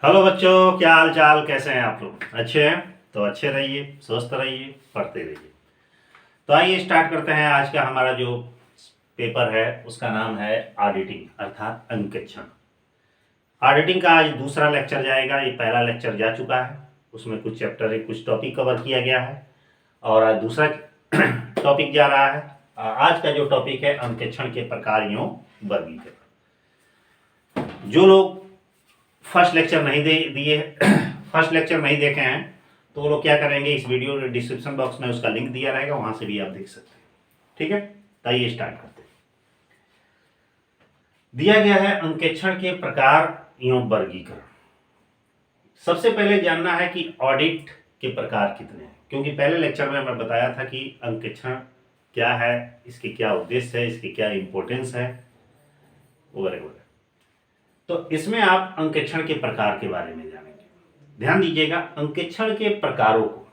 Hello बच्चों, क्या हाल चाल, कैसे हैं आप लोग? अच्छे हैं तो अच्छे रहिए, स्वस्थ रहिए, पढ़ते रहिए। तो आइए स्टार्ट करते हैं। आज का हमारा जो पेपर है उसका नाम है ऑडिटिंग अर्थात अंकेक्षण। ऑडिटिंग का आज दूसरा लेक्चर जाएगा। ये पहला लेक्चर जा चुका है, उसमें कुछ चैप्टर कुछ टॉपिक कवर किया गया है और आज दूसरा टॉपिक जा रहा है। आज का जो टॉपिक है अंकेक्षण के प्रकार एवं वर्गीकरण। जो लोग फर्स्ट लेक्चर नहीं दे दिए फर्स्ट लेक्चर नहीं देखे हैं तो वो लोग क्या करेंगे, इस वीडियो के डिस्क्रिप्शन बॉक्स में उसका लिंक दिया रहेगा, वहां से भी आप देख सकते हैं। ठीक है, तो आइए स्टार्ट करते हैं। दिया गया है अंकेक्षण के प्रकार एवं वर्गीकरण। सबसे पहले जानना है कि ऑडिट के प्रकार कितने हैं, क्योंकि पहले लेक्चर में मैं बताया था कि अंकेक्षण क्या है, इसके क्या उद्देश्य है, इसके क्या इंपॉर्टेंस है वगैरह वगैरह। तो इसमें आप अंकेक्षण के प्रकार के बारे में जानेंगे। ध्यान दीजिएगा, अंकेक्षण के प्रकारों को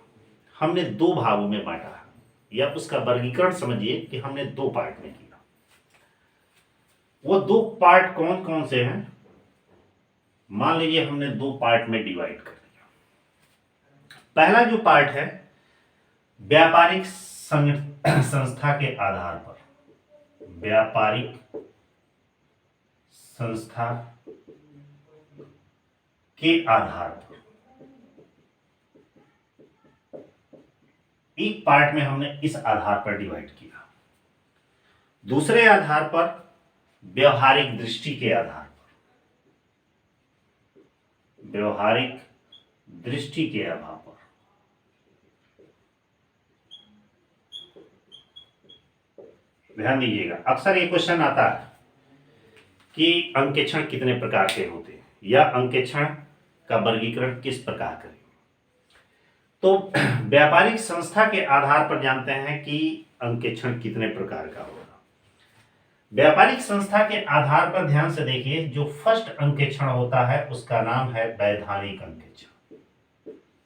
हमने दो भागों में बांटा है, या उसका वर्गीकरण समझिए कि हमने दो पार्ट में किया। वो दो पार्ट कौन कौन से हैं? मान लीजिए हमने दो पार्ट में डिवाइड कर दिया। पहला जो पार्ट है, व्यापारिक संस्था के आधार पर, व्यापारिक संस्था के आधार पर एक पार्ट में हमने इस आधार पर डिवाइड किया। दूसरे आधार पर व्यवहारिक दृष्टि के आधार पर, व्यवहारिक दृष्टि के आधार पर ध्यान दीजिएगा। अक्सर ये क्वेश्चन आता है कि अंकेक्षण कितने प्रकार के होते हैं या अंकेक्षण का वर्गीकरण किस प्रकार करें। तो व्यापारिक संस्था के आधार पर जानते हैं कि अंकेक्षण कितने प्रकार का होगा। व्यापारिक संस्था के आधार पर ध्यान से देखिए, जो फर्स्ट अंकेक्षण होता है उसका नाम है वैधानिक अंकेक्षण।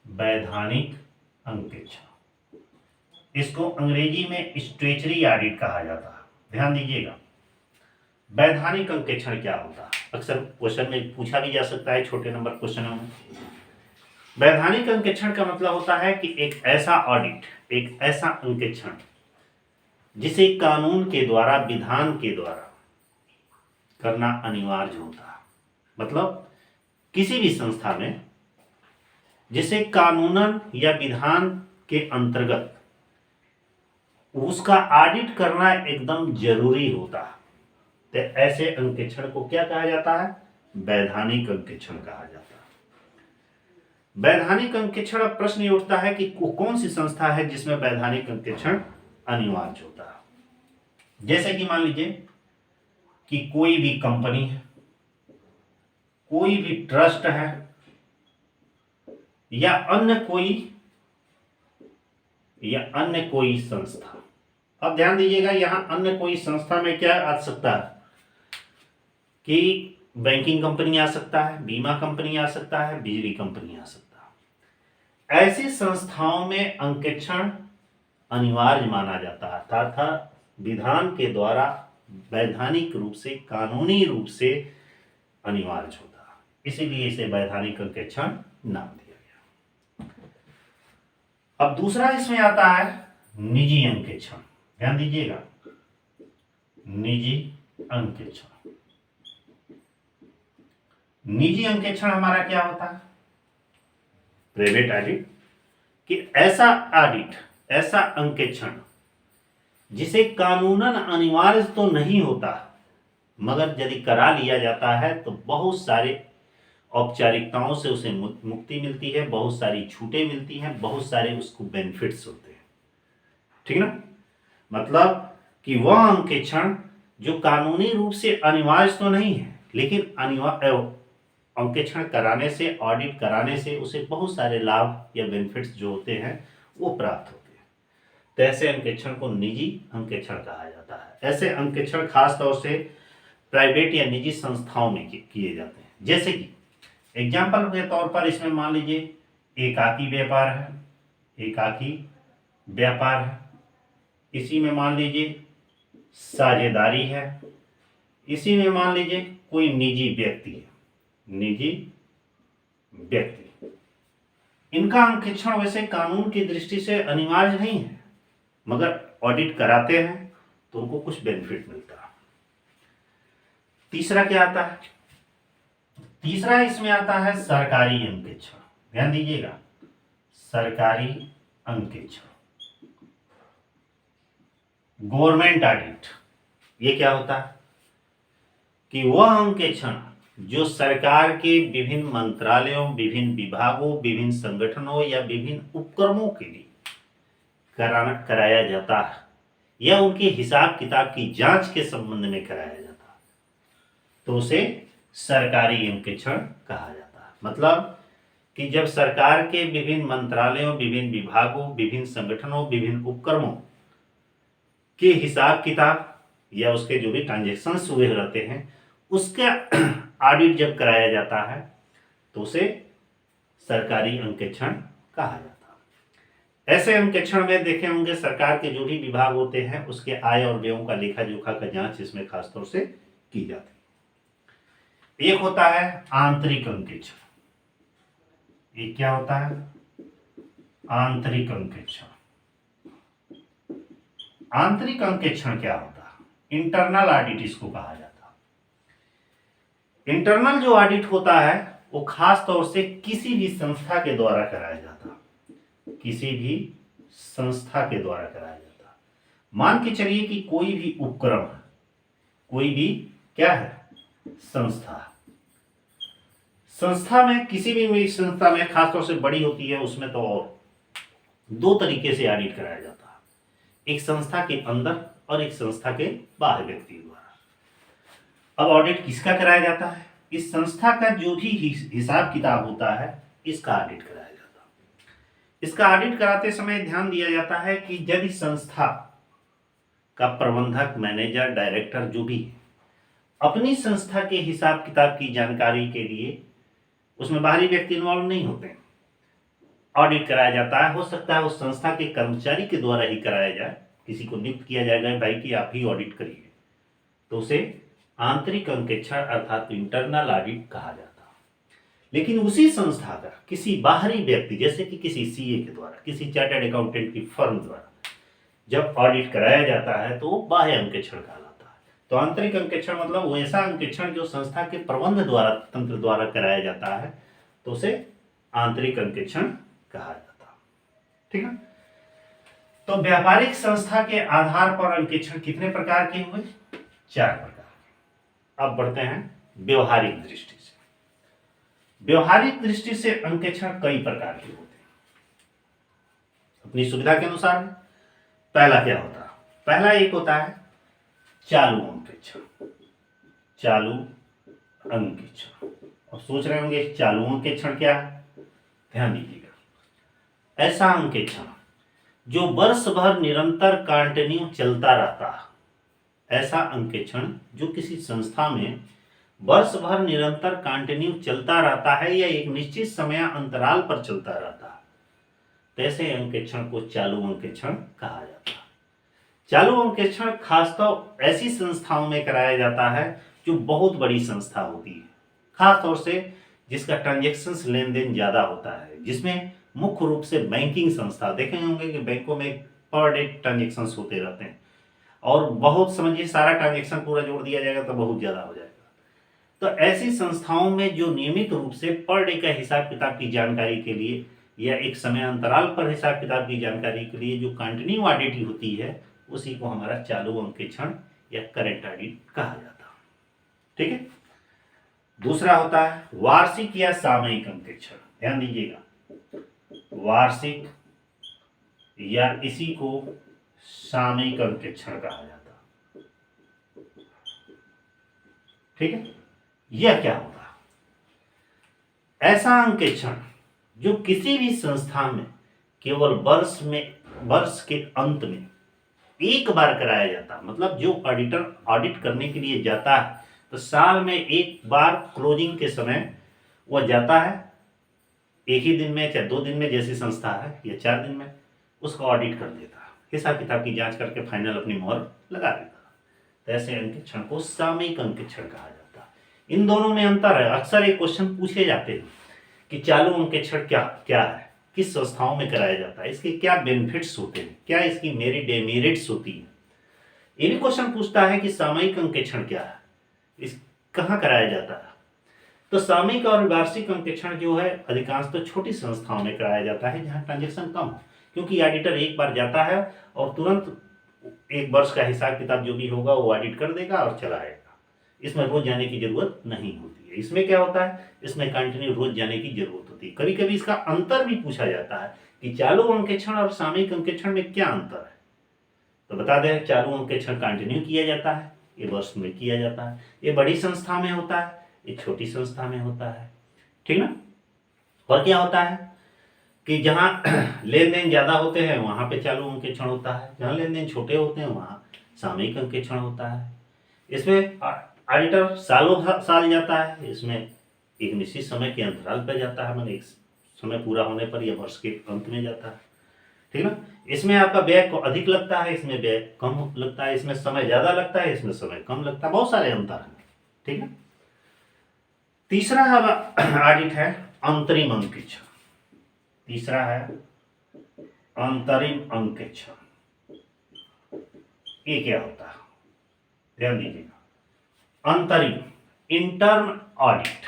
वैधानिक अंकेक्षण, इसको अंग्रेजी में स्टेचुटरी ऑडिट कहा जाता है। ध्यान दीजिएगा, वैधानिक अंकेक्षण क्या होता है, अक्सर क्वेश्चन में पूछा भी जा सकता है, छोटे नंबर क्वेश्चनों में। वैधानिक अंकेक्षण का मतलब होता है कि एक ऐसा ऑडिट, एक ऐसा अंकेक्षण जिसे कानून के द्वारा, विधान के द्वारा करना अनिवार्य होता है। मतलब किसी भी संस्था में जिसे कानूनन या विधान के अंतर्गत उसका ऑडिट करना एकदम जरूरी होता है, तो ऐसे अंकेक्षण को क्या कहा जाता है? वैधानिक अंकेक्षण कहा जाता है। वैधानिक अंकेक्षण, अब प्रश्न ये उठता है कि कौन सी संस्था है जिसमें वैधानिक अंकेक्षण अनिवार्य होता है। जैसे कि मान लीजिए कि कोई भी कंपनी है, कोई भी ट्रस्ट है, या अन्य कोई संस्था। अब ध्यान दीजिएगा, यहां अन्य कोई संस्था में क्या आ सकता है कि बैंकिंग कंपनी आ सकता है, बीमा कंपनी आ सकता है, बिजली कंपनी आ सकता है। ऐसी संस्थाओं में अंकेक्षण अनिवार्य माना जाता है, अर्थात विधान के द्वारा वैधानिक रूप से, कानूनी रूप से अनिवार्य होता है, इसीलिए इसे वैधानिक अंकेक्षण नाम दिया गया। अब दूसरा इसमें आता है निजी अंकेक्षण। ध्यान दीजिएगा, निजी अंकेक्षण। निजी अंकेक्षण हमारा क्या होता है? प्राइवेट ऑडिट, कि ऐसा ऑडिट, ऐसा अंकेक्षण जिसे कानूनन अनिवार्य तो नहीं होता, मगर यदि करा लिया जाता है तो बहुत सारे औपचारिकताओं से उसे मुक्ति मिलती है, बहुत सारी छूटें मिलती हैं, बहुत सारे उसको बेनिफिट्स होते हैं। ठीक ना? मतलब कि वह अंकेक्षण जो कानूनी रूप से अनिवार्य तो नहीं है, लेकिन अंकेक्षण कराने से, ऑडिट कराने से उसे बहुत सारे लाभ या बेनिफिट्स जो होते हैं वो प्राप्त होते हैं। तो ऐसे अंकेक्षण को निजी अंकेक्षण कहा जाता है। ऐसे अंकेक्षण खास तौर से प्राइवेट या निजी संस्थाओं में किए जाते हैं। जैसे कि एग्जाम्पल के तौर पर इसमें मान लीजिए एकाकी व्यापार है, एकाकी व्यापार है, इसी में मान लीजिए साझेदारी है, इसी में मान लीजिए कोई निजी व्यक्ति है, निजी व्यक्ति। इनका अंकेक्षण वैसे कानून की दृष्टि से अनिवार्य नहीं है, मगर ऑडिट कराते हैं तो उनको कुछ बेनिफिट मिलता है। तीसरा क्या आता है? तीसरा इसमें आता है सरकारी अंकेक्षण। ध्यान दीजिएगा, सरकारी अंकेक्षण, गवर्नमेंट ऑडिट। ये क्या होता है कि वह अंकेक्षण जो सरकार के विभिन्न मंत्रालयों, विभिन्न विभागों, विभिन्न संगठनों या विभिन्न उपक्रमों के लिए कराया जाता है या उनके हिसाब किताब की जांच के संबंध में कराया जाता है, तो उसे सरकारी अंकेक्षण कहा जाता है। मतलब कि जब सरकार के विभिन्न मंत्रालयों, विभिन्न विभागों, विभिन्न संगठनों, विभिन्न उपक्रमों के हिसाब किताब या उसके जो भी ट्रांजेक्शन्स हुए रहते हैं, उसका ऑडिट जब कराया जाता है तो उसे सरकारी अंकेक्षण कहा जाता है। ऐसे अंकेक्षण में देखे होंगे सरकार के जो भी विभाग होते हैं उसके आय और व्ययों का लेखा जोखा का जांच इसमें खासतौर से की जाती है। एक होता है आंतरिक अंकेक्षण। ये क्या होता है? आंतरिक अंकेक्षण। आंतरिक अंकेक्षण क्या होता है? इंटरनल ऑडिट इसको कहा जाता है। इंटरनल जो ऑडिट होता है वो खास तौर से किसी भी संस्था के द्वारा कराया जाता है, किसी भी संस्था के द्वारा कराया जाता है। मान के चलिए कि कोई भी उपक्रम है, कोई भी क्या है? संस्था। संस्था में, किसी भी संस्था में खासतौर से बड़ी होती है उसमें तो और दो तरीके से ऑडिट कराया जाता है, एक संस्था के अंदर और एक संस्था के बाहर व्यक्ति द्वारा। अब ऑडिट किसका कराया जाता है? इस संस्था का जो भी हिसाब किताब होता है इसका ऑडिट कराया जाता है। इसका ऑडिट कराते समय ध्यान दिया जाता है कि यदि संस्था का प्रबंधक, मैनेजर, डायरेक्टर जो भी है अपनी संस्था के हिसाब किताब की जानकारी के लिए, उसमें बाहरी व्यक्ति इन्वॉल्व नहीं होते हैं, ऑडिट कराया जाता है। हो सकता है उस संस्था के कर्मचारी के द्वारा ही कराया जाए, किसी को नियुक्त किया जाएगा भाई कि आप ही ऑडिट करिए, तो उसे आंतरिक अंकेक्षण अर्थात इंटरनल ऑडिट कहा जाता है। लेकिन उसी संस्था का किसी बाहरी व्यक्ति, जैसे कि किसी सीए के द्वारा, किसी चार्टर्ड अकाउंटेंट की फर्म द्वारा जब ऑडिट कराया जाता है तो वो बाह्य अंकेक्षण कहलाता है। तो आंतरिक अंकेक्षण मतलब वैसा अंकेक्षण जो संस्था के प्रबंध द्वारा, तंत्र द्वारा कराया जाता है, तो उसे आंतरिक अंकेक्षण कहा जाता है। ठीक है। तो व्यापारिक संस्था के आधार पर अंकेक्षण कितने प्रकार के हुए? 4 प्रकार। अब बढ़ते हैं व्यवहारिक दृष्टि से। व्यवहारिक दृष्टि से अंकेक्षण कई प्रकार के होते हैं, अपनी सुविधा के अनुसार है। पहला क्या होता है? पहला एक होता है चालू अंकेक्षण। चालू अंकेक्षण। अब सोच रहे होंगे चालू अंकेक्षण क्या है? ध्यान दीजिएगा, ऐसा अंकेक्षण जो वर्ष भर निरंतर कंटिन्यू चलता रहता है, ऐसा अंकेक्षण जो किसी संस्था में वर्ष भर निरंतर कंटिन्यू चलता रहता है या एक निश्चित समय अंतराल पर चलता रहता है, तैसे अंकेक्षण को चालू अंकेक्षण कहा जाता है। चालू अंकेक्षण खासतौर ऐसी संस्थाओं में कराया जाता है जो बहुत बड़ी संस्था होती है, खासतौर से जिसका ट्रांजेक्शन्स, लेन देन ज्यादा होता है, जिसमें मुख्य रूप से बैंकिंग संस्था, देखे होंगे कि बैंकों में पर डे ट्रांजेक्शन्स होते रहते हैं और बहुत, समझिए सारा ट्रांजेक्शन पूरा जोड़ दिया जाएगा तो बहुत ज़्यादा हो जाएगा। तो ऐसी संस्थाओं में जो नियमित रूप से पर डे का हिसाब किताब की जानकारी के लिए या एक समय अंतराल पर हिसाब किताब की जानकारी के लिए जो कंटिन्यू ऑडिट होती है, उसी को हमारा चालू अंकेक्षण या करेंट ऑडिट कहा जाता है। ठीक है। दूसरा होता है वार्षिक या सामयिक अंकेक्षण। ध्यान दीजिएगा, वार्षिक या इसी को सामयिक अंकेक्षण कहा जाता है। ठीक है। यह क्या होता है? ऐसा अंकेक्षण जो किसी भी संस्था में केवल वर्ष के अंत में एक बार कराया जाता है। मतलब जो ऑडिटर ऑडिट करने के लिए जाता है तो साल में एक बार क्लोजिंग के समय वह जाता है, एक ही दिन में चाहे 2 दिन में जैसी संस्था है या 4 दिन में, उसका ऑडिट कर देता है, हिसाब किताब की जांच करके फाइनल अपनी मोहर लगा देता है। तो ऐसे अंकेक्षण को सामयिक अंकेक्षण कहा जाता है। इन दोनों में अंतर है। अक्सर एक क्वेश्चन पूछे जाते हैं कि चालू अंकेक्षण क्या क्या है, किस संस्थाओं में कराया जाता है, इसके क्या बेनिफिट्स होते हैं, क्या इसकी मेरिट डेमेरिट्स होती है। ये भी क्वेश्चन पूछता है कि सामयिक अंकेक्षण क्या है, इस कहाँ कराया जाता है। तो सामयिक और वार्षिक अंकेक्षण जो है अधिकांश तो छोटी संस्थाओं में कराया जाता है जहाँ ट्रांजेक्शन कम हो, क्योंकि ऑडिटर एक बार जाता है और तुरंत एक वर्ष का हिसाब किताब जो भी होगा वो ऑडिट कर देगा और चलाएगा। इसमें रोज जाने की जरूरत नहीं होती है। इसमें क्या होता है, इसमें कंटिन्यू रोज जाने की जरूरत होती है। कभी कभी इसका अंतर भी पूछा जाता है कि चालू अंकेक्षण और सामयिक अंकेक्षण में क्या अंतर है। तो बता दें, चालू अंकेक्षण कंटिन्यू किया जाता है, ये वर्ष में किया जाता है, ये बड़ी संस्था में होता है, ये छोटी संस्था में होता है, ठीक ना। और क्या होता है कि जहाँ लेन देन ज्यादा होते हैं वहां पे चालू अंकेक्षण होता है, जहाँ लेन देन छोटे होते हैं वहां सामयिक अंकेक्षण होता है। इसमें ऑडिटर सालों साल जाता है, इसमें एक निश्चित समय के अंतराल पर जाता है, मतलब एक समय पूरा होने पर यह वर्ष के अंत में जाता है, ठीक ना। इसमें आपका व्यय अधिक लगता है, इसमें व्यय कम लगता है, इसमें समय ज्यादा लगता है, इसमें समय कम लगता है, बहुत सारे अंतर हैं, ठीक है। तीसरा ऑडिट है अंतरिम अंकेक्षण। तीसरा है अंतरिम अंकेक्षण। ये क्या होता है, ध्यान दीजिएगा। अंतरिम, इंटर्म ऑडिट।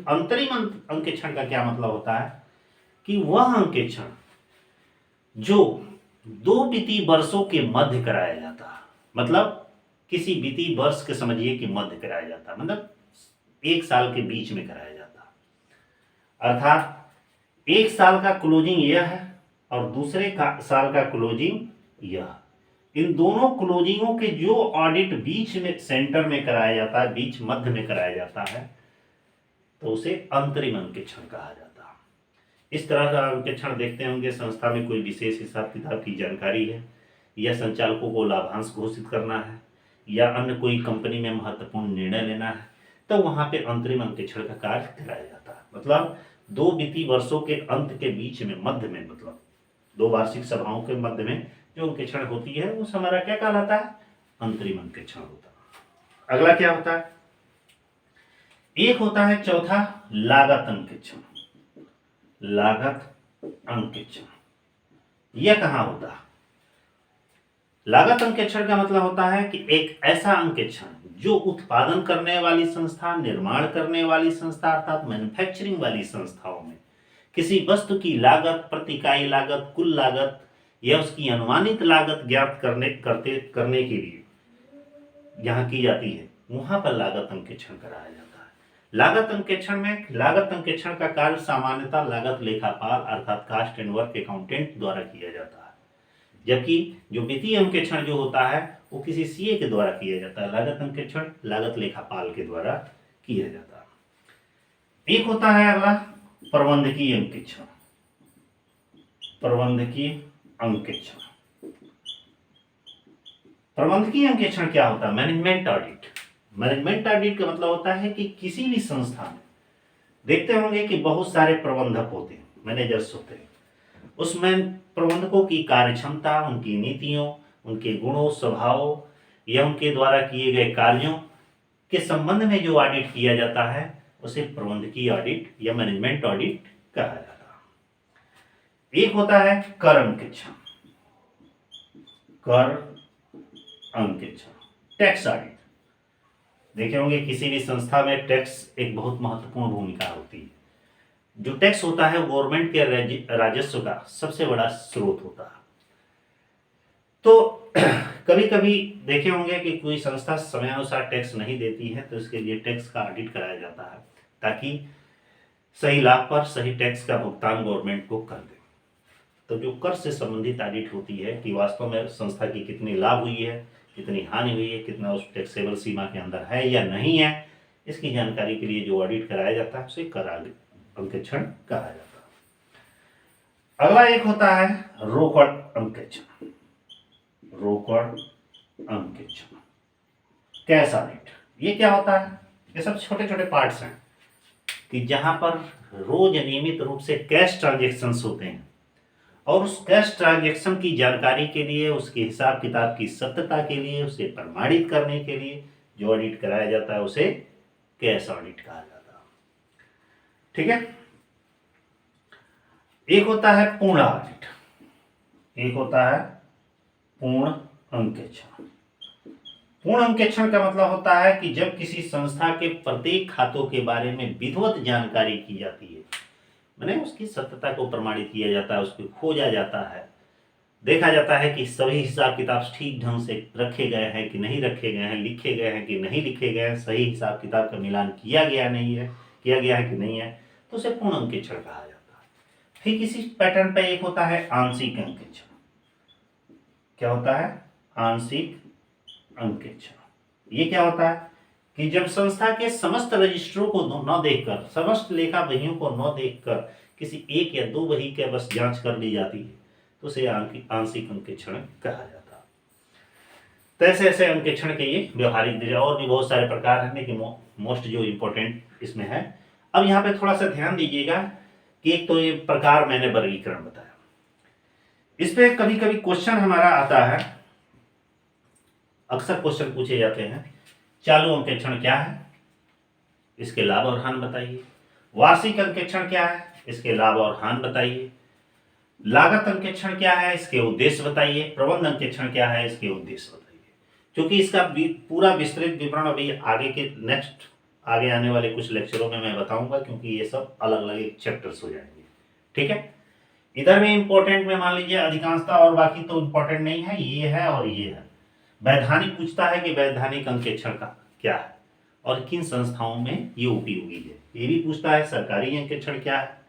अंतरिम अंकेक्षण का क्या मतलब होता है कि वह अंकेक्षण जो 2 वित्तीय वर्षों के मध्य कराया जाता है, मतलब किसी वित्तीय वर्ष के समझिए कि मध्य कराया जाता है, मतलब 1 साल के बीच में कराया जाता है। अर्थात 1 साल का क्लोजिंग यह है और दूसरे साल का क्लोजिंग यह, इन दोनों क्लोजिंगों के जो ऑडिट बीच में सेंटर में कराया जाता है, बीच मध्य में कराया जाता है, तो उसे अंतरिम अंकेक्षण कहा जाता है। इस तरह का अंकेक्षण देखते होंगे, संस्था में कोई विशेष हिसाब किताब की जानकारी है, या संचालकों को लाभांश घोषित करना है, या अन्य कोई कंपनी में महत्वपूर्ण निर्णय लेना है, तो वहां पे अंतरिम अंकेक्षण का कार्य कराया जाता है। मतलब 2 वित्तीय वर्षों के अंत के बीच में, मध्य में, मतलब 2 वार्षिक सभाओं के मध्य में जो अंकेक्षण होती है उस हमारा क्या कहलाता है, अंतरिम अंकेक्षण होता है। अगला क्या होता है, एक होता है चौथा लागत अंकेक्षण। लागत अंकेक्षण यह कहां होता है। लागत अंकेक्षण का मतलब होता है कि एक ऐसा अंकेक्षण जो उत्पादन करने वाली संस्था, निर्माण करने वाली संस्था अर्थात मैन्युफैक्चरिंग वाली संस्थाओं में किसी वस्तु की लागत, प्रति इकाई लागत, कुल लागत या उसकी अनुमानित लागत ज्ञात करने के लिए जहां की जाती है, वहां पर लागत अंकेक्षण कराया जाता है। लागत अंकेक्षण में, लागत अंकेक्षण का कार्य सामान्यतः लागत लेखापाल अर्थात कास्ट एंड वर्क अकाउंटेंट द्वारा किया जाता है, जबकि जो वित्तीय अंकेक्षण जो होता है वो किसी सीए के द्वारा किया जाता है। लागत अंकेक्षण लागत लेखापाल के द्वारा किया जाता है। एक होता है अगला प्रबंधकीय अंकेक्षण। प्रबंधकीय अंकेक्षण, प्रबंधकीय अंकेक्षण क्या होता है, मैनेजमेंट ऑडिट। मैनेजमेंट ऑडिट का मतलब होता है कि किसी भी संस्था में देखते होंगे कि बहुत सारे प्रबंधक होते हैं, मैनेजर्स होते हैं, उसमें प्रबंधकों की कार्यक्षमता, उनकी नीतियों, उनके गुणों, स्वभावों या उनके द्वारा किए गए कार्यों के संबंध में जो ऑडिट किया जाता है उसे प्रबंधकीय ऑडिट या मैनेजमेंट ऑडिट कहा जाता है। एक होता है कर अंकेक्षण। कर अंकेक्षण, टैक्स ऑडिट। देखे होंगे किसी भी संस्था में टैक्स एक बहुत महत्वपूर्ण भूमिका होती है। जो टैक्स होता है गवर्नमेंट के राजस्व का सबसे बड़ा स्रोत होता है। तो कभी कभी देखे होंगे कि कोई संस्था समयानुसार टैक्स नहीं देती है, तो इसके लिए टैक्स का ऑडिट कराया जाता है ताकि सही लाभ पर सही टैक्स का भुगतान गवर्नमेंट को कर दे। तो जो कर से संबंधित ऑडिट होती है कि वास्तव में संस्था की कितनी लाभ हुई है, कितनी हानि हुई है, कितना उस टैक्सेबल सीमा के अंदर है या नहीं है, इसकी जानकारी के लिए जो ऑडिट कराया जाता है उसे कर अंकेक्षण कहा जाता है। अगला एक होता है रोकड़ अंकेक्षण। रोकड़ अंकेक्षण, कैश ऑडिट। ये क्या होता है, ये सब छोटे छोटे पार्ट्स हैं कि जहां पर रोज नियमित रूप से कैश ट्रांजेक्शन्स होते हैं और उस कैश ट्रांजेक्शन की जानकारी के लिए, उसके हिसाब किताब की सत्यता के लिए, उसे प्रमाणित करने के लिए जो ऑडिट कराया जाता है उसे कैश ऑडिट कहा जाता है। ठीक है। एक होता है पूर्ण ऑडिट, एक होता है पूर्ण अंकेक्षण। पूर्ण अंकेक्षण का मतलब होता है कि जब किसी संस्था के प्रत्येक खातों के बारे में विधिवत जानकारी की जाती है, मैंने उसकी सत्यता को प्रमाणित किया जाता है, उसको खोजा जाता है, देखा जाता है कि सभी हिसाब किताब ठीक ढंग से रखे गए हैं कि नहीं रखे गए हैं, लिखे गए हैं कि नहीं लिखे गए हैं, सही हिसाब किताब का मिलान किया गया है कि नहीं है, तो उसे पूर्ण अंकेक्षण कहा जाता है। फिर किसी पैटर्न पे एक होता है आंशिक अंकेक्षण। क्या होता है? आंशिक अंकेक्षण। ये क्या होता है कि जब संस्था के समस्त रजिस्टरों को न देखकर, समस्त लेखा बहियों को न देखकर किसी एक या दो बही के बस जांच कर ली जाती है, तो उसे आंशिक अंकेक्षण कहा जाता है। तो ऐसे ऐसे अंकेक्षण के ये व्यवहारिक दृष्टि, और भी बहुत सारे प्रकार हैं, लेकिन मोस्ट जो इम्पोर्टेंट इसमें है। अब यहाँ पे थोड़ा सा ध्यान दीजिएगा कि एक तो ये प्रकार मैंने वर्गीकरण बताया, इस पे कभी कभी क्वेश्चन हमारा आता है, अक्सर क्वेश्चन पूछे जाते हैं, चालू अंकेक्षण क्या है, इसके लाभ और हानि बताइए। वार्षिक अंकेक्षण क्या है, इसके लाभ और हानि बताइए। लागत अंकेक्षण क्या है, इसके उद्देश्य बताइए। प्रबंध अंकेक्षण क्या है, इसके उद्देश्य बताइए। क्योंकि इसका पूरा विस्तृत विवरण अभी आगे के आगे आने वाले कुछ लेक्चरों में मैं बताऊंगा, क्योंकि ये सब अलग अलग एक चैप्टर्स हो जाएंगे। ठीक है, इधर में इंपॉर्टेंट में मान लीजिए अधिकांशता, और बाकी तो इंपॉर्टेंट नहीं है, ये है और ये है। वैधानिक पूछता है कि वैधानिक अंकेक्षण का क्या है और किन संस्थाओं में ये उपयोगी है, ये भी पूछता है। सरकारी अंकेक्षण क्या है,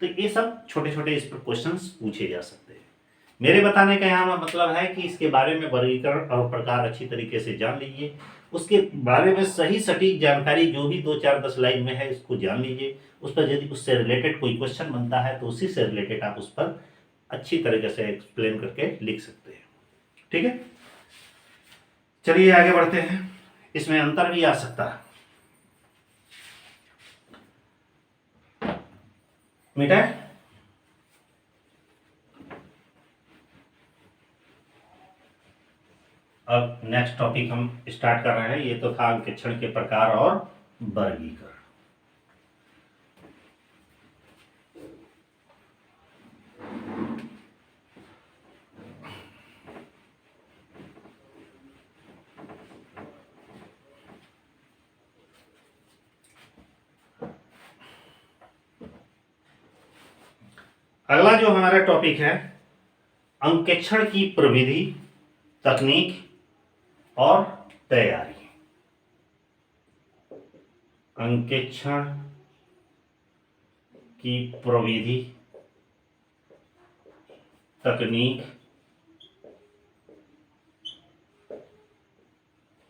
तो ये सब छोटे छोटे इस पर क्वेश्चंस पूछे जा सकते हैं। मेरे बताने का यहाँ मतलब है कि इसके बारे में वर्गीकरण और प्रकार अच्छी तरीके से जान लीजिए, उसके बारे में सही सटीक जानकारी जो भी 2-4-10 लाइन में है इसको जान लीजिए। उस पर यदि उससे रिलेटेड कोई क्वेश्चन बनता है तो उसी से रिलेटेड आप उस पर अच्छी तरीके से एक्सप्लेन करके लिख सकते हैं। ठीक है, चलिए आगे बढ़ते हैं। इसमें अंतर भी आ सकता है, मिटा। अब नेक्स्ट टॉपिक हम स्टार्ट कर रहे हैं, ये तो था अंकेक्षण के प्रकार और वर्गीकरण। अगला जो हमारा टॉपिक है, अंकेक्षण की प्रविधि, तकनीक और तैयारी। अंकेक्षण की प्रविधि, तकनीक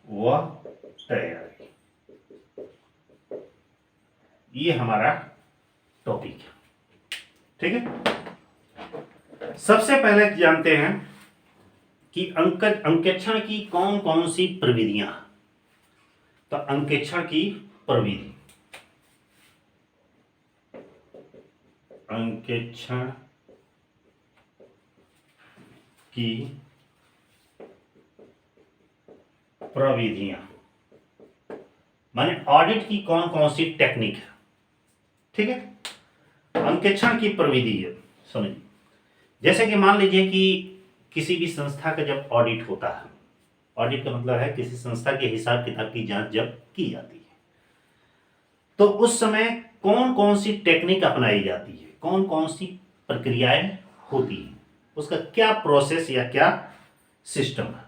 व तैयारी, ये हमारा टॉपिक है। ठीक है, सबसे पहले जानते हैं कि अंकेक्षण की कौन कौन सी प्रविधियां। तो अंकेक्षण की प्रविधि, अंकेक्षण की प्रविधियां माने ऑडिट की कौन कौन सी टेक्निक है। ठीक है, अंकेक्षण की प्रविधि है, समझिए। जैसे कि मान लीजिए कि किसी भी संस्था का जब ऑडिट होता है, ऑडिट का मतलब है किसी संस्था के हिसाब किताब की जांच जब की जाती है, तो उस समय कौन कौन सी टेक्निक अपनाई जाती है, कौन कौन सी प्रक्रियाएं होती हैं, उसका क्या प्रोसेस या क्या सिस्टम है।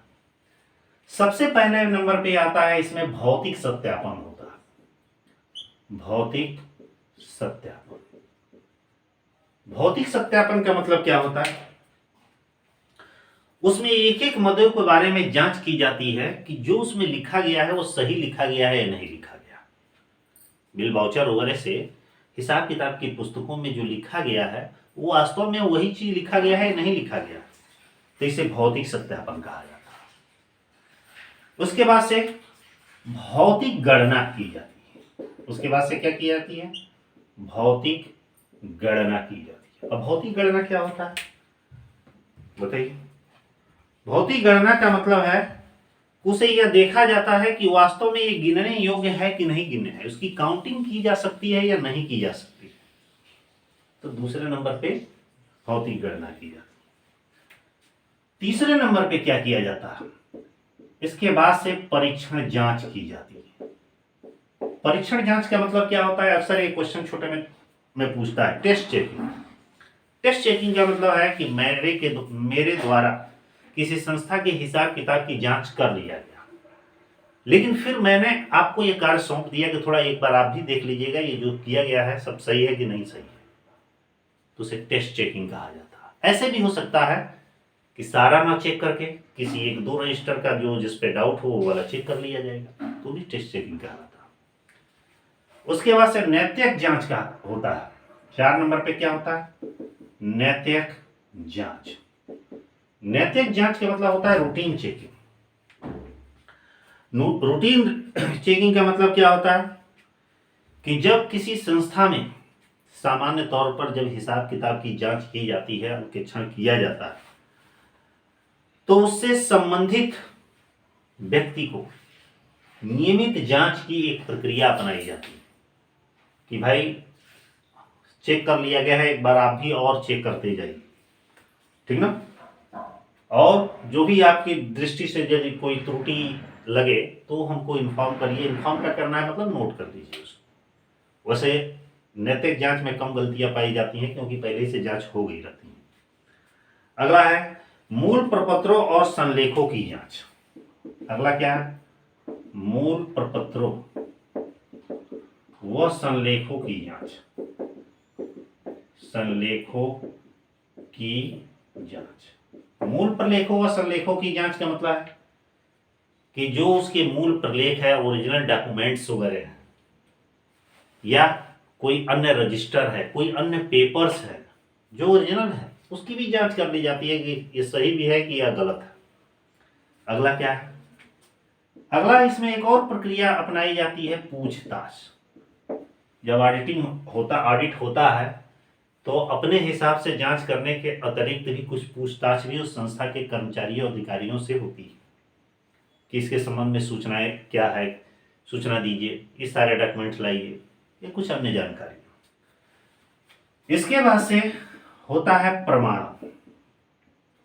सबसे पहले नंबर पे आता है इसमें भौतिक सत्यापन होता है। भौतिक सत्यापन, भौतिक सत्यापन का मतलब क्या होता है, उसमें एक एक मदों के बारे में जांच की जाती है कि जो उसमें लिखा गया है वो सही लिखा गया है या नहीं लिखा गया। बिल वाउचर वगैरह से हिसाब किताब की पुस्तकों में जो लिखा गया है वो वास्तव में वही चीज लिखा गया है या नहीं लिखा गया, तो इसे भौतिक सत्यापन कहा जाता है। उसके बाद से भौतिक गणना की जाती है। उसके बाद से क्या की जाती है, भौतिक गणना की जाती है। अब भौतिक गणना क्या होता है बताइए। भौतिक गणना का मतलब है उसे यह देखा जाता है कि वास्तव में ये गिनने योग्य है कि नहीं गिनने है, उसकी काउंटिंग की जा सकती है या नहीं की जा सकती है। तो दूसरे नंबर पे भौतिक गणना की जाती है। तीसरे नंबर पे क्या किया जाता है, इसके बाद से परीक्षण जांच की जाती है। परीक्षण जांच का मतलब क्या होता है, अक्सर एक क्वेश्चन छोटे में पूछता है, टेस्ट चेकिंग। टेस्ट चेकिंग का मतलब है कि मेरे द्वारा किसी संस्था के हिसाब किताब की जांच कर लिया गया, लेकिन फिर मैंने आपको ये कार्य सौंप दिया कि थोड़ा एक बार आप भी देख लीजिएगा ये जो किया गया है सब सही है कि नहीं सही है, तो उसे टेस्ट चेकिंग कहा जाता है। ऐसे भी हो सकता है कि सारा ना चेक करके किसी एक दो रजिस्टर का जो जिस पे डाउट हो वो वाला चेक कर लिया जाएगा, तो भी टेस्ट चेकिंग कहलाता है। उसके बाद से नैतिक जांच का होता है। 4 नंबर पे क्या होता है, नैतिक जांच। नैतिक जांच का मतलब होता है रूटीन चेकिंग। रूटीन चेकिंग का मतलब क्या होता है कि जब किसी संस्था में सामान्य तौर पर जब हिसाब किताब की जांच की जाती है, अंकेक्षण किया जाता है, तो उससे संबंधित व्यक्ति को नियमित जांच की एक प्रक्रिया अपनाई जाती है कि भाई चेक कर लिया गया है, एक बार आप भी और चेक करते जाइए, ठीक ना। और जो भी आपकी दृष्टि से यदि कोई त्रुटि लगे तो हमको इन्फॉर्म करिए। इन्फॉर्म क्या करना है, मतलब नोट कर दीजिए उसको। वैसे नैतिक जांच में कम गलतियां पाई जाती हैं क्योंकि पहले से जांच हो गई रहती है। अगला है मूल प्रपत्रों और संलेखों की जांच। अगला क्या है, मूल प्रपत्रों व संलेखों की जांच। संलेखों की जांच, मूल प्रलेखों व संलेखों की जांच का मतलब है कि जो उसके मूल प्रलेख है, ओरिजिनल डॉक्यूमेंट्स वगैरह हैं, या कोई अन्य रजिस्टर है, कोई अन्य पेपर्स है जो ओरिजिनल है, उसकी भी जांच कर ली जाती है कि ये सही भी है कि या गलत है। अगला क्या है, अगला इसमें एक और प्रक्रिया अपनाई जाती है, पूछताछ। जब ऑडिट होता है तो अपने हिसाब से जांच करने के अतिरिक्त भी कुछ पूछताछ भी उस संस्था के कर्मचारियों अधिकारियों से होती है कि इसके संबंध में सूचनाएं क्या है, सूचना दीजिए, ये सारे डॉक्यूमेंट्स लाइए, ये कुछ अन्य जानकारी। इसके बाद से होता है प्रमाण।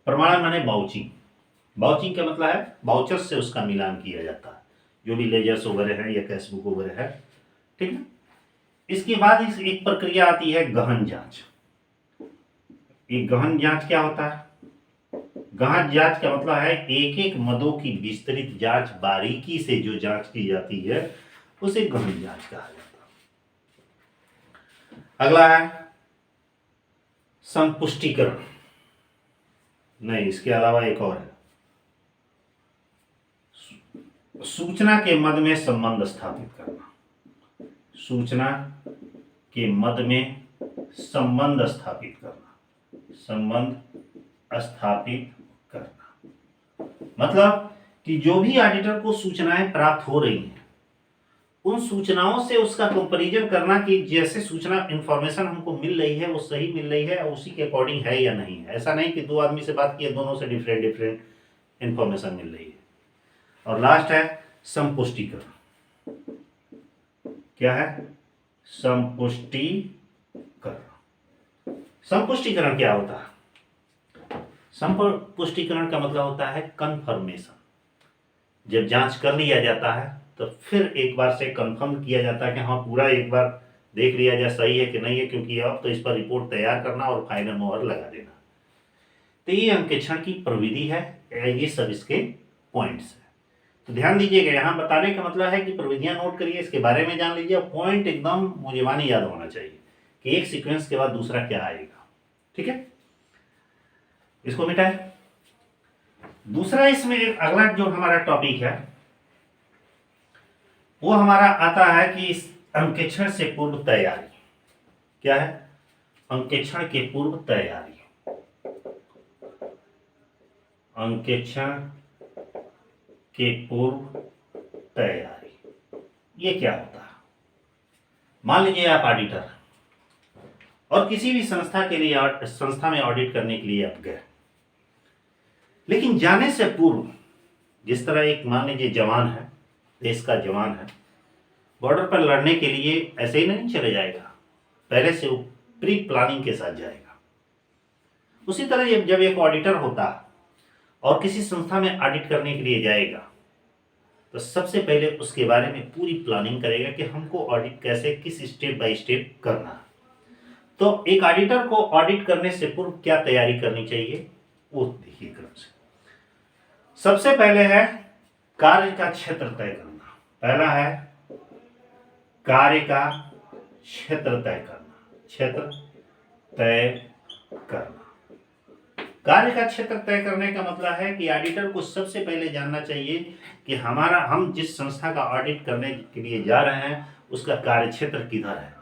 प्रमाण माने बाउचिंग। बाउचिंग का मतलब है बाउचर से उसका मिलान किया जाता है, जो भी लेजर्स वगैरह है या कैशबुक वगैरह है, ठीक है। इसके बाद एक प्रक्रिया आती है गहन जांच। ये गहन जांच क्या होता है, गहन जांच का मतलब है एक एक मदों की विस्तृत जांच, बारीकी से जो जांच की जाती है उसे गहन जांच कहा जाता है। अगला है संपुष्टिकरण। नहीं, इसके अलावा एक और है, सूचना के मद में संबंध स्थापित करना। सूचना के मद में संबंध स्थापित करना, संबंध स्थापित करना मतलब कि जो भी ऑडिटर को सूचनाएं प्राप्त हो रही हैं उन सूचनाओं से उसका कंपैरिजन करना कि जैसे सूचना इंफॉर्मेशन हमको मिल रही है वो सही मिल रही है और उसी के अकॉर्डिंग है या नहीं है। ऐसा नहीं कि दो आदमी से बात किए, दोनों से डिफरेंट इंफॉर्मेशन मिल रही है। और लास्ट है संपुष्टिकरण। क्या है, संपुष्टिकरण। संपुष्टिकरण क्या होता है, संपुष्टिकरण का मतलब होता है कंफर्मेशन। जब जांच कर लिया जाता है तो फिर एक बार से कंफर्म किया जाता है कि हाँ पूरा एक बार देख लिया जाए सही है कि नहीं है, क्योंकि अब तो इस पर रिपोर्ट तैयार करना और फाइनल मोहर लगा देना। तो ये अंकेक्षण की प्रविधि है, ये सब इसके पॉइंट्स है। तो ध्यान दीजिएगा, यहाँ बताने का मतलब है कि प्रविधियां नोट करिए, इसके बारे में जान लीजिए, पॉइंट एकदम मुझेवानी याद होना चाहिए कि एक सीक्वेंस के बाद दूसरा क्या आएगा, ठीक है। इसको मिटाए। दूसरा इसमें अगला जो हमारा टॉपिक है वो हमारा आता है कि इस अंकेक्षण से पूर्व तैयारी। क्या है, अंकेक्षण के पूर्व तैयारी। अंकेक्षण के पूर्व तैयारी ये क्या होता है। मान लीजिए आप ऑडिटर और किसी भी संस्था के लिए संस्था में ऑडिट करने के लिए आप गए, लेकिन जाने से पूर्व जिस तरह एक मान लीजिए जवान है, देश का जवान है, बॉर्डर पर लड़ने के लिए ऐसे ही नहीं चले जाएगा, पहले से वो प्री प्लानिंग के साथ जाएगा। उसी तरह जब एक ऑडिटर होता और किसी संस्था में ऑडिट करने के लिए जाएगा तो सबसे पहले उसके बारे में पूरी प्लानिंग करेगा कि हमको ऑडिट कैसे, किस स्टेप बाय स्टेप करना है। तो एक ऑडिटर को ऑडिट करने से पूर्व क्या तैयारी करनी चाहिए वो देखिए क्रम से। सबसे पहले है कार्य का क्षेत्र तय करना। पहला है कार्य का क्षेत्र तय करना, क्षेत्र तय करना। कार्य का क्षेत्र तय करने का मतलब है कि ऑडिटर को सबसे पहले जानना चाहिए कि हम जिस संस्था का ऑडिट करने के लिए जा रहे हैं उसका कार्य क्षेत्र किधर है,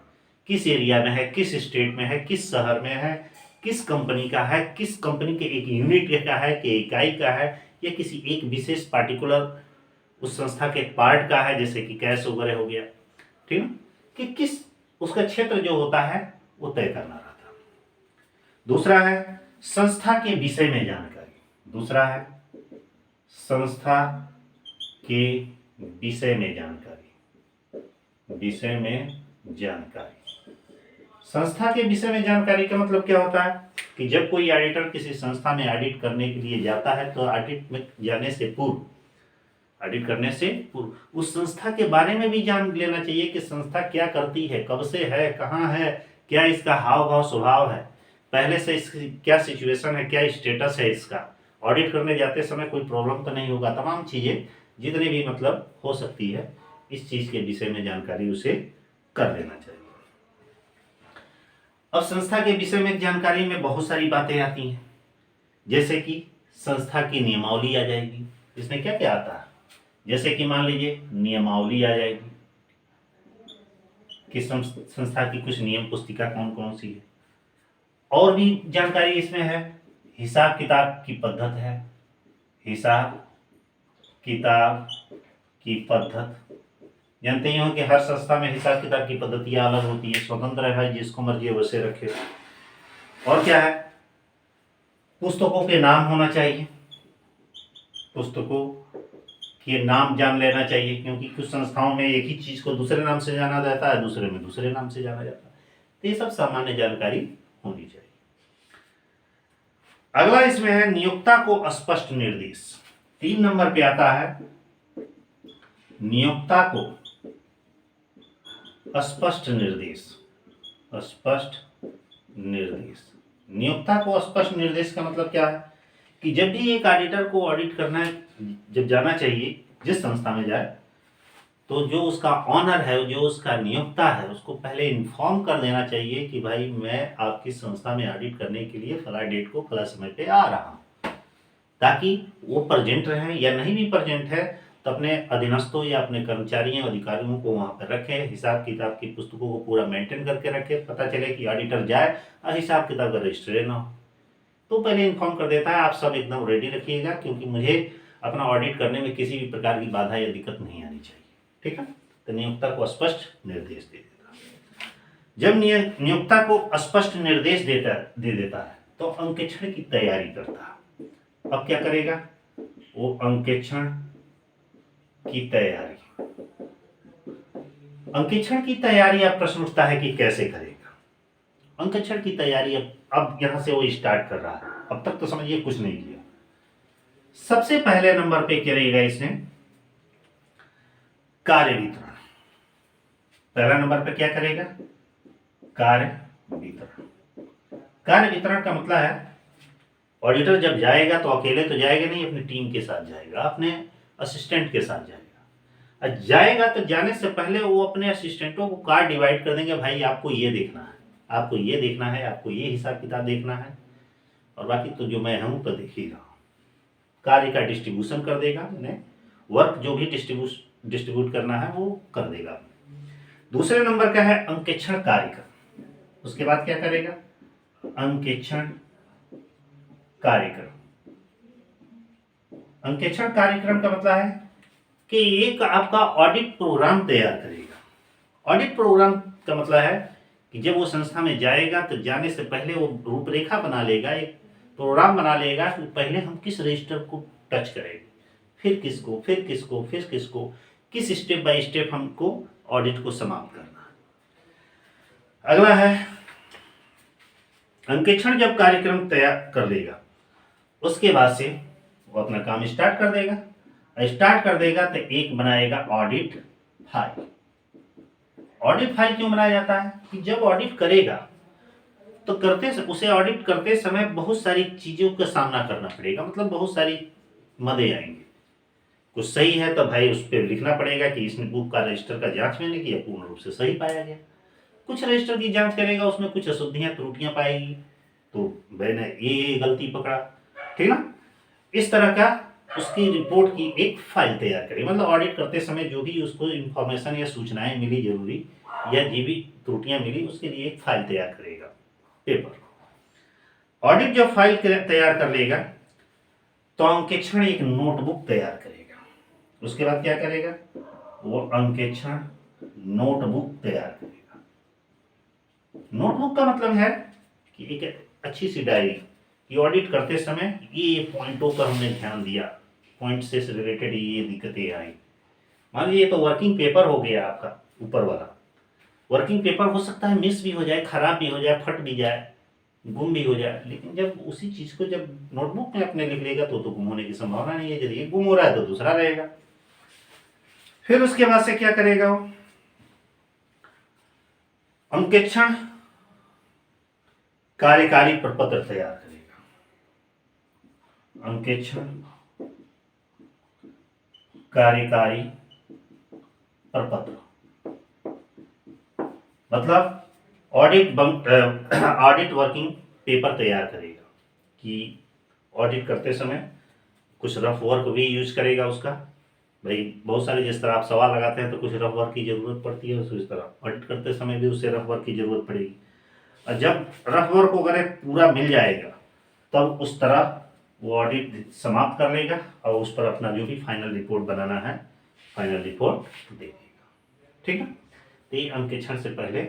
किस एरिया में है, किस स्टेट में है, किस शहर में है, किस कंपनी का है, किस कंपनी के एक यूनिट का है कि इकाई का है, या किसी एक विशेष पार्टिकुलर उस संस्था के पार्ट का है, जैसे कि कैश वगैरह हो गया, ठीक है, कि किस उसका क्षेत्र जो होता है वो तय करना रहता है। दूसरा है संस्था के विषय में जानकारी। दूसरा है संस्था के विषय में जानकारी। विषय में जानकारी, संस्था के विषय में जानकारी का मतलब क्या होता है कि जब कोई ऑडिटर किसी संस्था में ऑडिट करने के लिए जाता है तो ऑडिट में जाने से पूर्व, ऑडिट करने से पूर्व उस संस्था के बारे में भी जान लेना चाहिए कि संस्था क्या करती है, कब से है, कहाँ है, क्या इसका हाव भाव स्वभाव है, पहले से इसकी क्या सिचुएशन है, क्या स्टेटस है इसका। ऑडिट करने जाते समय कोई प्रॉब्लम तो नहीं होगा, तमाम चीज़ें जितनी भी मतलब हो सकती है इस चीज़ के विषय में जानकारी उसे कर लेना चाहिए। अब संस्था के विषय में जानकारी में बहुत सारी बातें आती हैं, जैसे कि संस्था की नियमावली आ जाएगी। इसमें क्या क्या आता है, जैसे कि मान लीजिए नियमावली आ जाएगी कि संस्था की कुछ नियम पुस्तिका कौन कौन सी है। और भी जानकारी इसमें है, हिसाब किताब की पद्धत है, हिसाब किताब की पद्धत। जानते ही हो कि हर संस्था में हिसाब किताब की पद्धतियां अलग होती है, स्वतंत्र है, जिसको मर्जी वैसे रखे। और क्या है, पुस्तकों के नाम होना चाहिए, पुस्तकों के नाम जान लेना चाहिए, क्योंकि कुछ संस्थाओं में एक ही चीज को दूसरे नाम से जाना जाता है, दूसरे में दूसरे नाम से जाना जाता है। तो ये सब सामान्य जानकारी होनी चाहिए। अगला इसमें है नियोक्ता को स्पष्ट निर्देश। 3 नंबर पे आता है नियोक्ता को स्पष्ट निर्देश। स्पष्ट निर्देश, नियोक्ता को स्पष्ट निर्देश का मतलब क्या है कि जब भी एक ऑडिटर को ऑडिट करना है, जब जाना चाहिए जिस संस्था में जाए, तो जो उसका ऑनर है, जो उसका नियोक्ता है, उसको पहले इन्फॉर्म कर देना चाहिए कि भाई मैं आपकी संस्था में ऑडिट करने के लिए फला डेट को फला समय पे आ रहा हूँ, ताकि वो प्रेजेंट रहें, या नहीं भी प्रेजेंट है तो अपने अधीनस्थों या अपने कर्मचारियों अधिकारियों को वहाँ पर रखें, हिसाब किताब की पुस्तकों को पूरा मेंटेन करके रखें। पता चले कि ऑडिटर जाए और हिसाब किताब का रजिस्टर ना हो, तो पहले इन्फॉर्म कर देता है आप सब एकदम रेडी रखिएगा, क्योंकि मुझे अपना ऑडिट करने में किसी भी प्रकार की बाधा या दिक्कत नहीं आनी चाहिए, ठीक है। तो नियोक्ता को स्पष्ट निर्देश दे देता है। जब नियोक्ता को स्पष्ट निर्देश दे देता है तो अंकेक्षण की तैयारी करता है। अब क्या करेगा वो, अंकेक्षण की तैयारी। अंकेक्षण की तैयारी अब प्रश्न उठता है कि कैसे करेगा। अंकेक्षण की तैयारी अब यहां से वो स्टार्ट कर रहा है, अब तक तो समझिए कुछ नहीं किया। सबसे पहले नंबर पे करेगा इसने कार्य वितरण। पहला नंबर पे क्या करेगा, कार्य वितरण। कार्य वितरण का मतलब है ऑडिटर जब जाएगा तो अकेले तो जाएगा नहीं, अपनी टीम के साथ जाएगा, अपने असिस्टेंट के साथ जाएगा। जाएगा तो जाने से पहले वो अपने असिस्टेंटों को कार्ड डिवाइड कर देंगे, भाई आपको ये देखना है, आपको ये देखना है, आपको ये हिसाब किताब देखना है, और बाकी तो जो मैं हूं तो देख ही रहा हूं। कार्य का डिस्ट्रीब्यूशन कर देगा, उन्हें वर्क जो भी डिस्ट्रीब्यूट करना है वो कर देगा। दूसरे नंबर का है अंकेक्षण कार्यक्रम। उसके बाद क्या करेगा, अंकेक्षण कार्यक्रम। अंकेक्षण कार्यक्रम का मतलब है कि एक आपका ऑडिट प्रोग्राम तैयार करेगा। ऑडिट प्रोग्राम का मतलब है कि जब वो संस्था में जाएगा तो जाने से पहले वो रूपरेखा बना लेगा, एक प्रोग्राम बना लेगा कि पहले हम किस रजिस्टर को टच करेंगे, फिर किसको, फिर किसको, फिर किसको, किस स्टेप बाय स्टेप हमको ऑडिट को समाप्त करना है। अगला है अंकेक्षण जब कार्यक्रम तैयार कर लेगा उसके बाद से वो अपना काम स्टार्ट कर देगा। स्टार्ट कर देगा तो एक बनाएगा ऑडिट फाइल। ऑडिट फाइल क्यों बनाया जाता है कि जब ऑडिट करेगा तो उसे ऑडिट करते समय बहुत सारी चीजों का सामना करना पड़ेगा, मतलब बहुत सारी मदे आएंगे। कुछ सही है तो भाई उस पर लिखना पड़ेगा कि इसने बुक का रजिस्टर का जांच मैंने किया, पूर्ण रूप से सही पाया गया। कुछ रजिस्टर की जांच करेगा, उसमें कुछ अशुद्धियां त्रुटियां पाएगी तो मैंने ये गलती पकड़ा, ठीक ना। इस तरह का उसकी रिपोर्ट की एक फाइल तैयार करेगा, मतलब ऑडिट करते समय जो भी उसको इंफॉर्मेशन या सूचनाएं मिली जरूरी या जो भी त्रुटियां मिली उसके लिए एक फाइल तैयार करेगा पेपर। ऑडिट जब फाइल तैयार कर लेगा तो अंकेक्षण एक नोटबुक तैयार करेगा। उसके बाद क्या करेगा, वो अंकेक्षण नोटबुक तैयार करेगा। नोटबुक का मतलब है कि एक अच्छी सी डायरी कि ऑडिट करते समय ये पॉइंटों पर हमने ध्यान दिया, पॉइंट से रिलेटेड ये दिक्कतें आई। मान लीजिए तो वर्किंग पेपर हो गया आपका ऊपर वाला, वर्किंग पेपर हो सकता है मिस भी हो जाए, खराब भी हो जाए, फट भी जाए, गुम भी हो जाए, लेकिन जब उसी चीज को जब नोटबुक में अपने लिख लेगा तो गुम होने की संभावना नहीं है। यदि एक गुम हो रहा है तो दूसरा रहेगा। फिर उसके बाद से क्या करेगा, वो अंकेक्षण कार्यकारी प्रपत्र तैयार करेगा। अंकेक्षण कार्यकारी प्रपत्र मतलब ऑडिट वर्किंग पेपर तैयार करेगा कि ऑडिट करते समय कुछ रफ वर्क भी यूज करेगा उसका। भाई बहुत सारे जिस तरह आप सवाल लगाते हैं तो कुछ रफ वर्क की जरूरत पड़ती है, उस तरह ऑडिट करते समय भी उससे रफ वर्क की जरूरत पड़ेगी। और जब रफ वर्क वगैरह पूरा मिल जाएगा तब उस तरह वो ऑडिट समाप्त कर लेगा और उस पर अपना जो भी फाइनल रिपोर्ट बनाना है फाइनल रिपोर्ट दे देगा, ठीक है। तो ये अंकेक्षण से पहले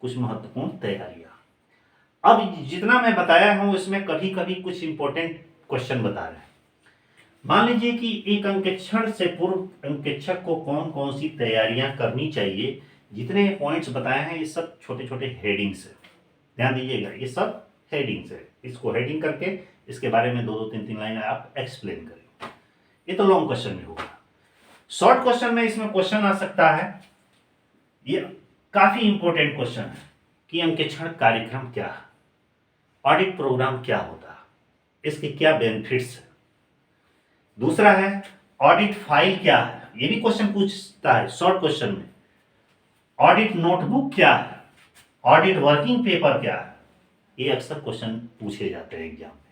कुछ महत्वपूर्ण तैयारियां। अब जितना मैं बताया हूं इसमें कभी कभी कुछ इंपॉर्टेंट क्वेश्चन बता रहे हैं। मान लीजिए कि एक अंकेक्षण से पूर्व अंकेक्षक को कौन कौन सी तैयारियां करनी चाहिए। जितने पॉइंट्स बताए हैं ये सब छोटे छोटे हेडिंग्स है, ध्यान दीजिएगा, ये सब हेडिंग्स है। इसको हेडिंग करके इसके बारे में दो दो तीन तीन लाइन आप एक्सप्लेन करें। ये तो लॉन्ग क्वेश्चन में होगा। शॉर्ट क्वेश्चन में इसमें क्वेश्चन आ सकता है, ये काफी इंपॉर्टेंट क्वेश्चन है कि अंकेक्षण कार्यक्रम क्या है, ऑडिट प्रोग्राम क्या होता है, इसके क्या बेनिफिट्स है। दूसरा है ऑडिट फाइल क्या है, ये भी क्वेश्चन पूछता है शॉर्ट क्वेश्चन में। ऑडिट नोटबुक क्या है, ऑडिट वर्किंग पेपर क्या है, ये अक्सर क्वेश्चन पूछे जाते हैं एग्जाम में,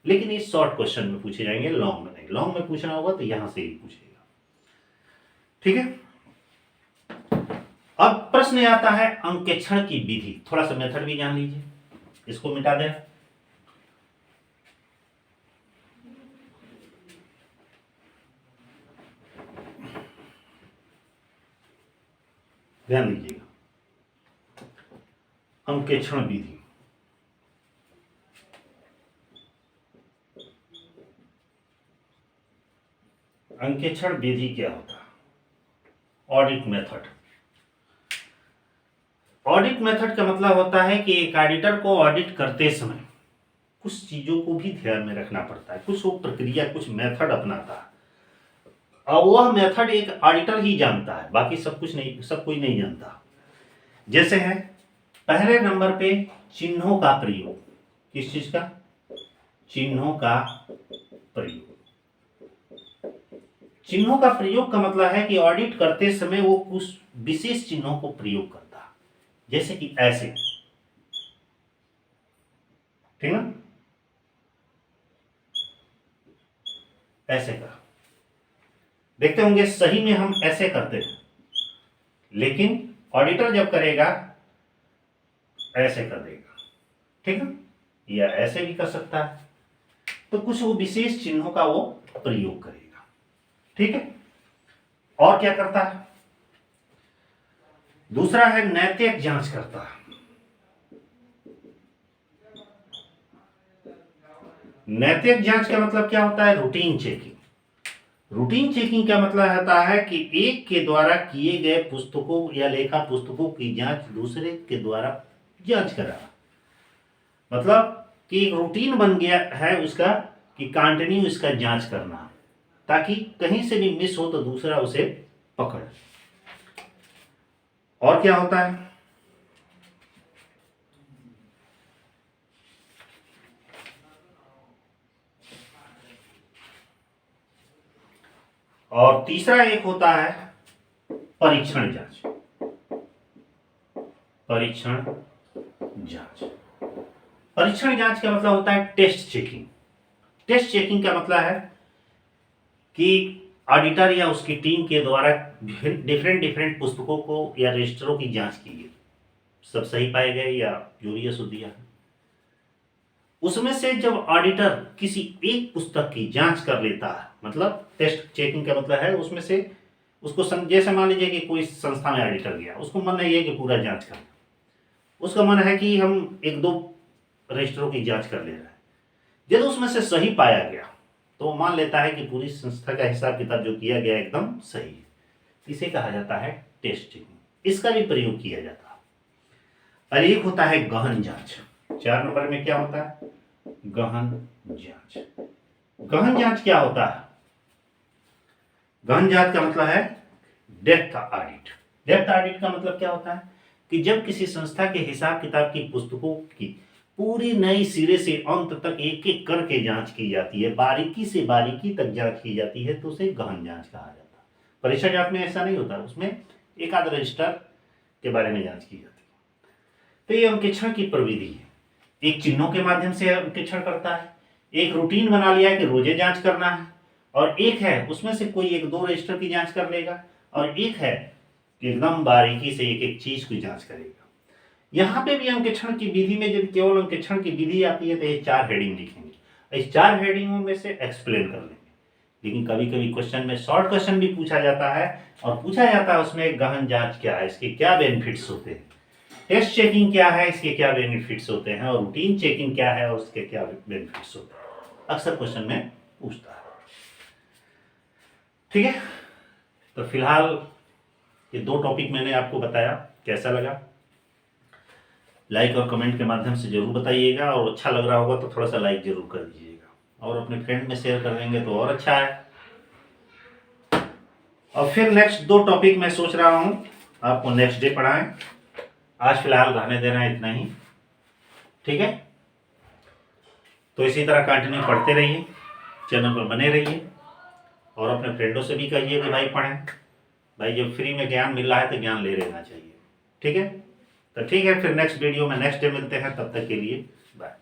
लेकिन ये शॉर्ट क्वेश्चन में पूछे जाएंगे, लॉन्ग में नहीं। लॉन्ग में पूछना होगा तो यहां से ही पूछेगा, ठीक है। अब प्रश्न आता है अंकेक्षण की विधि, थोड़ा सा मेथड भी जान लीजिए। इसको मिटा दें, ध्यान दीजिएगा, अंकेक्षण विधि। अंकेक्षण विधि क्या होता है, ऑडिट मेथड। ऑडिट मेथड का मतलब होता है कि एक ऑडिटर को ऑडिट करते समय कुछ चीजों को भी ध्यान में रखना पड़ता है, कुछ वो प्रक्रिया कुछ मेथड अपनाता है और वह मेथड एक ऑडिटर ही जानता है, बाकी सब कुछ नहीं, सब कोई नहीं जानता। जैसे है पहले नंबर पे चिन्हों का प्रयोग। किस चीज का, चिन्हों का प्रयोग। चिन्हों का प्रयोग का मतलब है कि ऑडिट करते समय वो कुछ विशेष चिन्हों को प्रयोग करता है, जैसे कि ऐसे, ठीक ना, ऐसे का देखते होंगे सही में हम ऐसे करते हैं, लेकिन ऑडिटर जब करेगा ऐसे कर देगा, ठीक है, या ऐसे भी कर सकता है। तो कुछ वो विशेष चिन्हों का वो प्रयोग करेगा, ठीक है। और क्या करता है, दूसरा है नैतिक जांच करता है। नैतिक जांच का मतलब क्या होता है, रूटीन चेकिंग। रूटीन चेकिंग का मतलब होता है कि एक के द्वारा किए गए पुस्तकों या लेखा पुस्तकों की जांच दूसरे के द्वारा जांच करा। मतलब कि एक रूटीन बन गया है उसका कि कंटिन्यू इसका जांच करना, ताकि कहीं से भी मिस हो तो दूसरा उसे पकड़। और क्या होता है, और तीसरा एक होता है परीक्षण जांच। परीक्षण जांच, परीक्षण जांच का मतलब होता है टेस्ट चेकिंग। टेस्ट चेकिंग का मतलब है कि ऑडिटर या उसकी टीम के द्वारा डिफरेंट डिफरेंट पुस्तकों को या रजिस्टरों की जांच की गई, सब सही पाए गए या जो भी अशुद्धियां हैं, उसमें से जब ऑडिटर किसी एक पुस्तक की जांच कर लेता है, मतलब टेस्ट चेकिंग का मतलब है उसमें से उसको जैसे मान लीजिए कि कोई संस्था में ऑडिटर गया, उसको मन नहीं है कि पूरा जांच करना, उसका मन है कि हम एक दो रजिस्टरों की जांच कर ले रहे हैं। यदि उसमें से सही पाया गया तो वो मान लेता है कि पूरी संस्था का हिसाब किताब जो किया गया एकदम सही है। इसे कहा जाता है टेस्ट चेकिंग। इसका भी प्रयोग किया जाता है। और एक होता है गहन जांच। 4 नंबर में क्या होता है, गहन जांच। गहन जांच क्या होता है, गहन जांच का मतलब है डेप्थ ऑडिट। डेप्थ ऑडिट का मतलब क्या होता है कि जब किसी संस्था के हिसाब किताब की पुस्तकों की पूरी नई सिरे से अंत तक एक एक करके जांच की जाती है, बारीकी से बारीकी तक जांच की जाती है, तो उसे गहन जांच कहा जाता है। परीक्षा जांच में ऐसा नहीं होता, उसमें एक आध रजिस्टर के बारे में जांच की जाती है। तो ये अंकेक्षण की प्रविधि है। एक चिन्हों के माध्यम से अंकेक्षण करता है, एक रूटीन बना लिया है कि रोजे जांच करना है, और एक है उसमें से कोई एक दो रजिस्टर की जांच कर लेगा, और एक है कि एकदम बारीकी से एक एक चीज की जांच करेगा। यहाँ पे भी अंकेक्षण की विधि में जब केवल अंकेक्षण की विधि आती है तो ये 4 हेडिंग लिखेंगे, इस 4 हेडिंगों में से एक्सप्लेन कर लेंगे। लेकिन कभी कभी क्वेश्चन में शॉर्ट क्वेश्चन भी पूछा जाता है, और पूछा जाता है उसमें गहन जांच क्या है, इसके क्या बेनिफिट्स होते हैं, टेस्ट चेकिंग क्या है, इसके क्या बेनिफिट्स होते हैं, और रूटीन चेकिंग क्या है और उसके क्या बेनिफिट्स होते हैं, अक्सर क्वेश्चन में पूछता है। ठीक है, तो फिलहाल ये 2 टॉपिक मैंने आपको बताया, कैसा लगा लाइक और कमेंट के माध्यम से जरूर बताइएगा, और अच्छा लग रहा होगा तो थोड़ा सा लाइक जरूर कर दीजिएगा, और अपने फ्रेंड में शेयर कर देंगे तो और अच्छा है। और फिर नेक्स्ट 2 टॉपिक मैं सोच रहा हूं आपको नेक्स्ट डे पढ़ाएं, आज फिलहाल रहने देना है इतना ही। ठीक है, तो इसी तरह कंटिन्यू पढ़ते रहिए, चैनल पर बने रहिए, और अपने फ्रेंडों से भी कहिए कि भाई पढ़ें। भाई जब फ्री में ज्ञान मिल रहा है तो ज्ञान ले लेना चाहिए। ठीक है, तो ठीक है, फिर नेक्स्ट वीडियो में नेक्स्ट डे मिलते हैं, तब तक के लिए बाय।